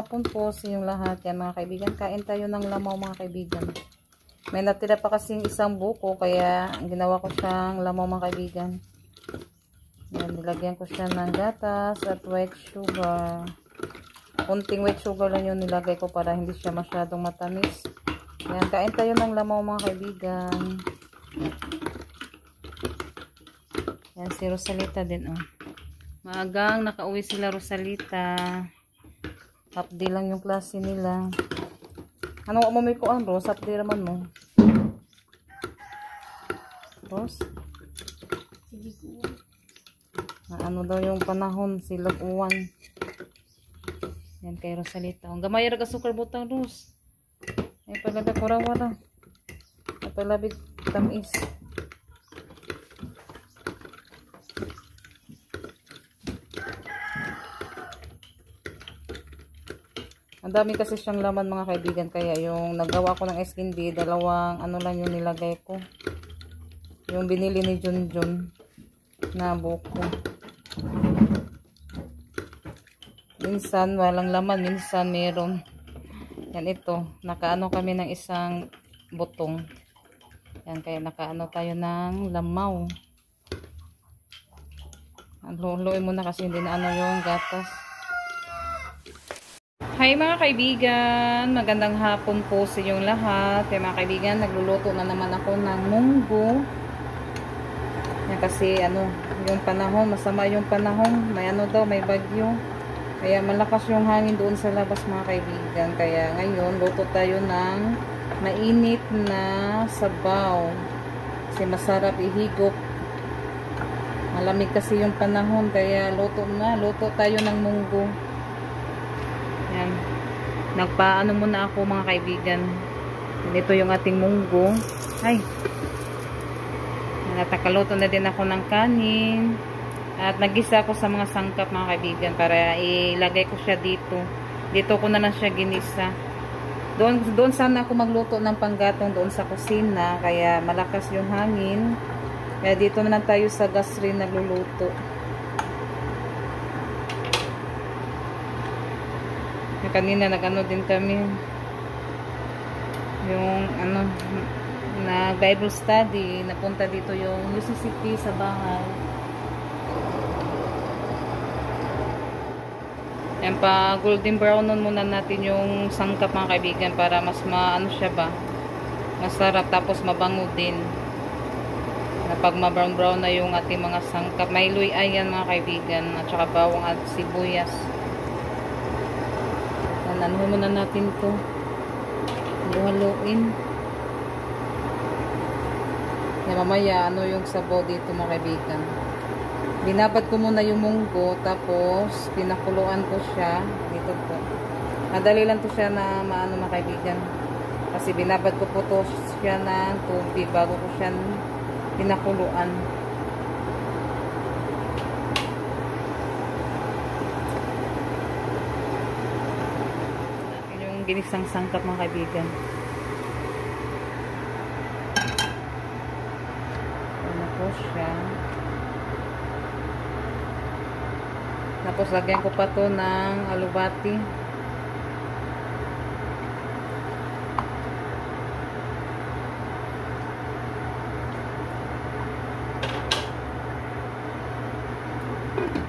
hapon po sa inyong lahat. Yan mga kaibigan, kain tayo ng lamaw mga kaibigan. May natira pa kasing isang buko, kaya ginawa ko siyang lamaw mga kaibigan. Yan, nilagyan ko siya ng gatas at white sugar. Kunting white sugar lang yung nilagay ko para hindi siya masyadong matamis. Yan, kain tayo ng lamaw mga kaibigan. Yan, si Rosalita din, oh. Maagang nakauwi sila Rosalita. Half day lang yung klase nila. Ano mo may kuan, Ros? Half day naman mo. Ros? Sige po. Ano daw yung panahon, silog uwan. Yan kay Rosalita. Ang gamay raga sukar butang, Ros. Ay palaga kurawara. Ay palabig tamis. Ang dami kasi siyang laman mga kaibigan, kaya yung nagawa ko ng SKD, dalawang ano lang yung nilagay ko. Yung binili ni Junjun na buko. Minsan walang laman, minsan meron. Yan ito, nakaano kami ng isang butong. Yan, kaya nakaano tayo ng lamaw. Luloy muna kasi hindi na ano yung gatas. Hi mga kaibigan, magandang hapon po sa inyong lahat. Mga kaibigan, nagluluto na naman ako ng munggo. Yan kasi ano, yung panahon, masama yung panahon. May ano daw, may bagyo. Kaya malakas yung hangin doon sa labas mga kaibigan. Kaya ngayon, luto tayo ng mainit na sabaw. Kasi masarap ihigop. Malamig kasi yung panahon, kaya luto tayo ng munggo. Yan. Nagpaano muna ako mga kaibigan. Ito yung ating munggo. Ay. Natakaluto na din ako ng kanin. At nagisa ako sa mga sangkap mga kaibigan para ilagay ko siya dito. Dito ko na lang siya ginisa. Doon sana ako magluto ng panggatong doon sa kusina. Kaya malakas yung hangin. Kaya dito na lang tayo sa gas rin nagluluto. Kanina nag-ano din kami yung ano na Bible study, napunta dito yung UCCT sa bahay. Yan pa, golden brown muna natin yung sangkap mga kaibigan para mas maano siya ba, masarap tapos mabango din. Pag ma-brown brown na yung ating mga sangkap, may luy ayan mga kaibigan at saka bawang at sibuyas. Anuhin muna natin ito. Haluin. Mamaya, ano yung sabaw dito mga kaibigan. Binabad ko muna yung munggo, tapos pinakuluan ko siya. Dito po. Madali lang to siya na maano mga kaibigan. Kasi binabad ko po to siya ng tubig bago ko siya pinakuluan. Ginisang sangkap mga kaibigan. Ano po siya. Tapos lagyan ko pa to ng alubati.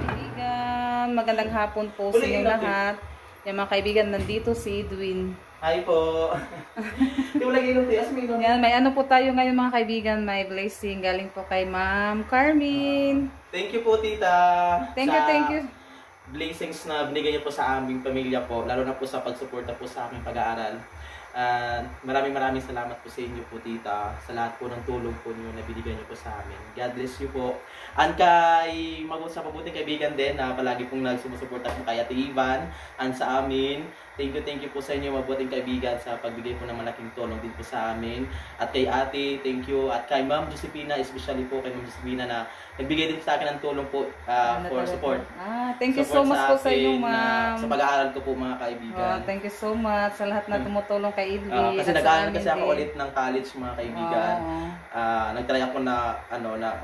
Kaibigan, magandang hapon po sa inyong lahat. Yung mga kaibigan, nandito si Edwin. Hi po. Yan, may ano po tayo ngayon mga kaibigan, may blessing galing po kay Ma'am Carmen. Thank you po tita. Thank you. Blessings na binigay niyo po sa aming pamilya po, lalo na po sa pagsuporta po sa aming pag-aaral. Maraming salamat po sa inyo po tita, sa lahat po ng tulong po niyo na binigay niyo po sa amin. God bless you po. And kay sa mabuting kaibigan din na palagi pong nagsumusuporta po kay Ate Ivan and sa amin. Thank you po sa inyo mabuting kaibigan sa pagbigay po ng malaking tulong din po sa amin. At kay Ate, thank you. At kay Ma'am Josefina, especially po kay Ma'am Josefina na nagbigay din sa akin ng tulong po for support. Thank you so much po sa inyo, Ma'am. Sa pag-aaral ko po mga kaibigan. Thank you so much sa lahat na tumutulong kay Edwin. Kasi nag-aaral kasi ako ulit ng college mga kaibigan. Nag-try ako na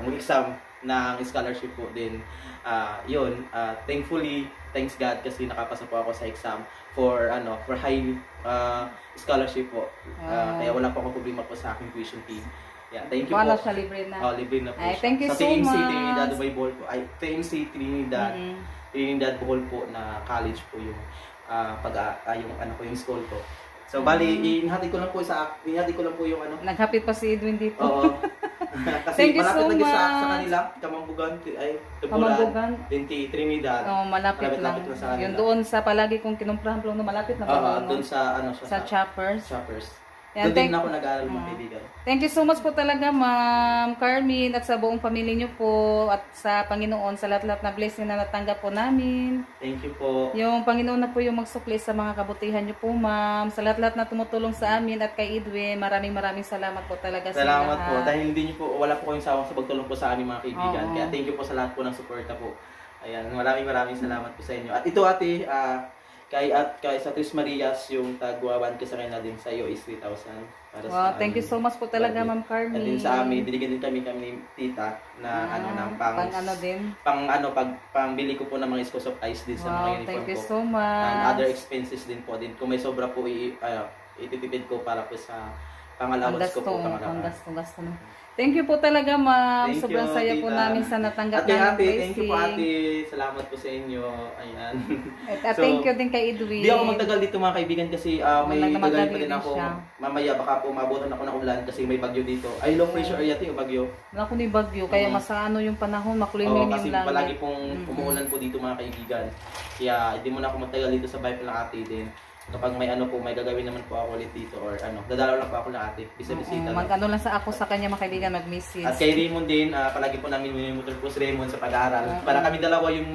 mag-exam ng scholarship po din. Thankfully thanks God kasi nakapasa po ako sa exam for high scholarship po. Kaya wala po akong problema po sa aking tuition fee. Yeah, thank you Wala po. siya, libre na. Libre na po. Ay, siya. thank you sa so TMC much. Trinidad Bohol po. Ay, TMC Trinidad. Trinidad Bohol po na college po yung yung school ko. So bali, inhatid ko lang po yung ano. Naghapit pa si Edwin dito. Oo. Kasi Thank you malapit so lagi sa much. kanila, Kamambugan, Tubulan, Kamambugan. din kay Trinidad. Malapit lang. Malapit lang sa kanila. Yun doon sa palagi kong kinumprahan plano, malapit na ba? Doon sa sa Choppers. Choppers. Yan, Doon din ako nag-aaral mga kaibigan. Thank you so much po talaga, Ma'am Carmen, at sa buong pamilya niyo po, at sa Panginoon, sa lahat-lahat na blessing na natanggap po namin. Thank you po. Yung Panginoon na po yung magsukli sa mga kabutihan niyo po, Ma'am. Sa lahat-lahat na tumutulong sa amin at kay Edwin, maraming salamat po talaga sa Salamat po. lahat. Dahil hindi niyo po, wala po kayong sawang sa pagtulong po sa amin mga kaibigan. Oo. Kaya thank you po sa lahat po ng suporta po. Ayan, maraming salamat po sa inyo. At ito ate, kay sa Tris Marias, yung tagwawan ko sa kanya din sa iyo is 3,000. Wow, thank you so much po talaga, Ma'am Carmen. At din sa amin, binigyan din kami ni tita na ng pangbili ko po ng mga scoops of ice din sa mga uniform ko. Thank you so much. And other expenses din po din. Kung may sobra po ititipid ko para po sa pangalawas ko po. Gasto na. Thank you po talaga, Ma'am. Sobrang saya po namin sa natanggap ng blessing. Thank you po, ate. Salamat po sa inyo. Ayan. At thank you din kay Edwin. Di ako magtagal dito mga kaibigan kasi may gagawin pa din ako. Siya. Mamaya baka po mabutan ako ng ulan kasi may bagyo dito. Ay, low pressure area ito yung bagyo. Wala ko ni bagyo. Kaya masano yung panahon, makulimlim yung kasi langit. palagi pong umuulan po dito mga kaibigan. Kaya hindi mo na ako magtagal dito sa bahay ng ate din. Kapag may may gagawin naman po ako ulit dito or dadalaw lang po ako ng ate, bisita lang. Mag-ano lang sa ako sa kanya mga kaibigan, mag-message. At kay Raymond din, palagi po namin minimotor po si Raymond sa pag-aaral. Para kami dalawa yung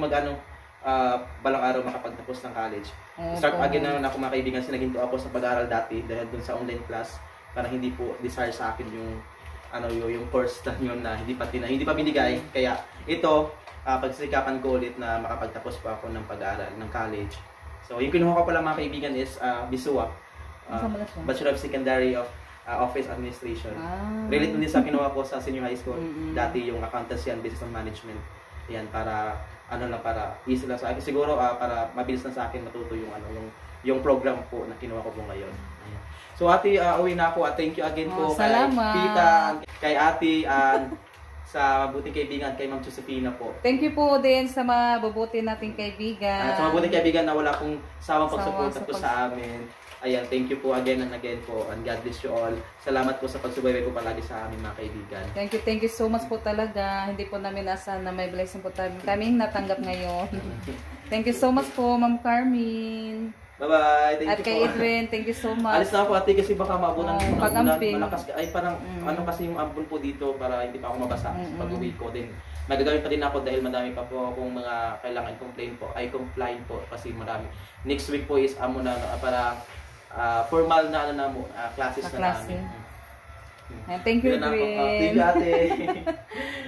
balang araw makapagtapos ng college. Start again na ako mga kaibigan, sinaginto ako sa pag-aaral dati dahil dun sa online class para hindi po desire sa akin yung yung course na yun na hindi pa binigay. Kaya ito, pagsikapan ko ulit na makapagtapos po ako ng pag-aaral ng college. So, yung kinuha ko pala mga kaibigan is BSUA, Bachelor of Secondary of Office Administration. Related din sa kinuha ko sa senior high school. Dati yung accountancy and business management. Yan, para para easy lang sa akin. Siguro para mabilis lang sa akin matuto yung program po na kinuha ko po ngayon. Ayan. So, ate, uwi na ako. Thank you again po kay Tita, kay ate, sa mabuting kaibigan kay Ma'am Josephina po. Thank you po din sa mabubuti nating kaibigan. Sa mabuting kaibigan na wala pong sawang pagsuporta po sa amin. Ayan, thank you po again and again po. And God bless you all. Salamat po sa pagsubaybay po palagi sa amin mga kaibigan. Thank you so much po talaga. Hindi po namin asahan na may blessing po kaming natanggap ngayon. Thank you so much po, Ma'am Carmen. Bye-bye. Thank you kay po. Edwin, thank you so much. Alis na ako ate kasi baka maabunan ng ulan. Malakas ay parang kasi yung ambon po dito para hindi pa ako mabasa pag-uwi ko din. Magagawin pa din ako dahil madami pa po akong mga kailangan comply po kasi marami. Next week po is para formal na classes na namin. Thank you, Edwin. Thank you ate.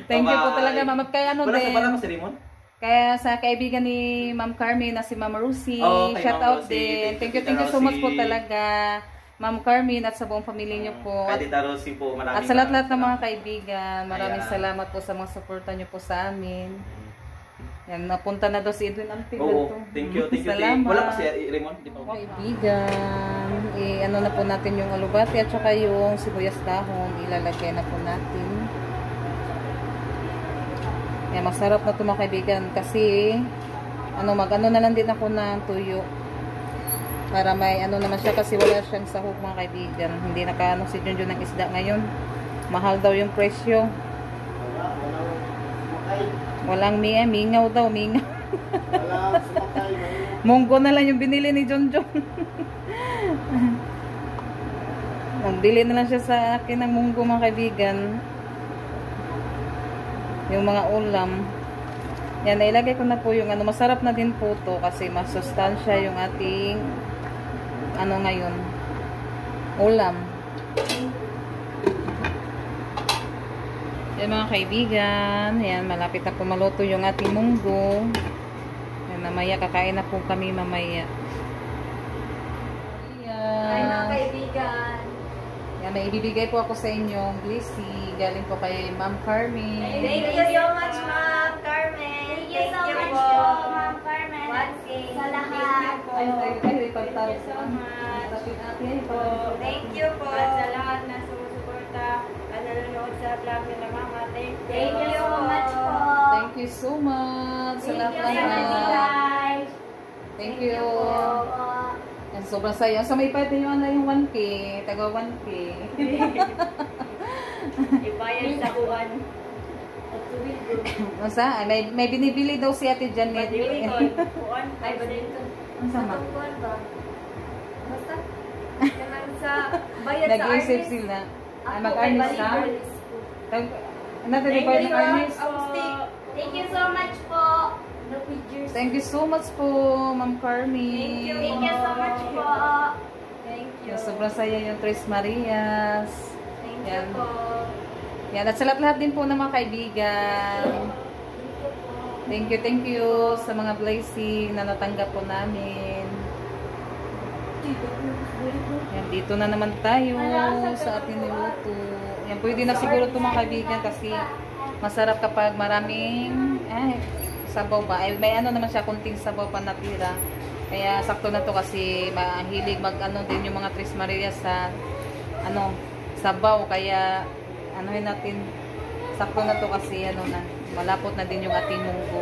Thank you po talaga, Ma'am. Kaya Wala si Raymond? Kaya sa kaibigan ni Ma'am Carmen na si Ma'am Rusi, shout out din. Thank you so much po talaga, Ma'am Carmen, at sa buong pamilya niyo po. Kay Tita Rosie po, maraming at sa lahat ng mga kaibigan, maraming salamat po sa mga suporta niyo po sa amin. Yan, napunta na daw si Edwin Amping. Oo, thank you. Salamat. Wala pa si Raymond, di ba? Kaibigan, ano na po natin yung alubati at saka yung sibuyas dahon, ilalagay na po natin. Yan, masarap na ito mga kaibigan kasi mag-ano na lang din ako ng tuyo para may naman siya kasi wala siyang sahog mga kaibigan. Hindi nakaano si Junjun ng isda ngayon. Mahal daw yung presyo. Walang mingaw daw, mingaw. Munggo na lang yung binili ni Junjun. Nagbili na lang siya sa akin ng munggo mga kaibigan. Yung mga ulam. Yan, nailagay ko na po yung masarap na din po to kasi masustansya yung ating ngayon. Ulam. Yan mga kaibigan. Yan, malapit na po maluto yung ating munggo. Yan, mamaya kakain na po kami mamaya. Ay mga kaibigan. Yan, may ibibigay po ako sa inyong blessing. Galing po kay Ma'am Carmen. Thank you so much, Ma'am Carmen. Thank you so much po, Ma'am Carmen. Once lahat. Ay, pagtawag Thank you so much. Tapin natin. Thank you po. At sa lahat na sumusuporta at nanonood sa vlog nila Mama. Thank you so much po. Thank you so much sa Thank you so much, lahat. guys. Thank you. po. Yan, sobrang saya. Sa may pwede yung ano yung 1K. Taga 1K. Ibayan sa kuwan. Masa? May binibili daw si Ate Janet. Kuwan. Ay, badminton. Ang sama. Kuwan ba? Basta. Naman sa bayad sa Nag-iisip artist. sila. Ay, Ako, mag-artist kay ka? Balibalis. Nag-deliver ng artist? Thank you so much po. No pictures. Thank you so much po, Ma'am Carmi. Thank you so much po. Thank you. Yan, sobrang saya yung Tres Marias. Thank you Yan. po. Yan, at sa lahat din po ng mga kaibigan. Thank you sa mga blessing na natanggap po namin. Yan, dito na naman tayo sa ating niluto. Yan, pwede na siguro ito mga kaibigan kasi masarap kapag maraming sabaw ba. Ay, may ano naman siya, kunting sabaw pa natira. Kaya sakto na to kasi mahilig mag-ano din yung mga Tres Marias sa ano, sabaw. Kaya anuhin natin, sakto na to kasi ano na, malapot na din yung ating munggo.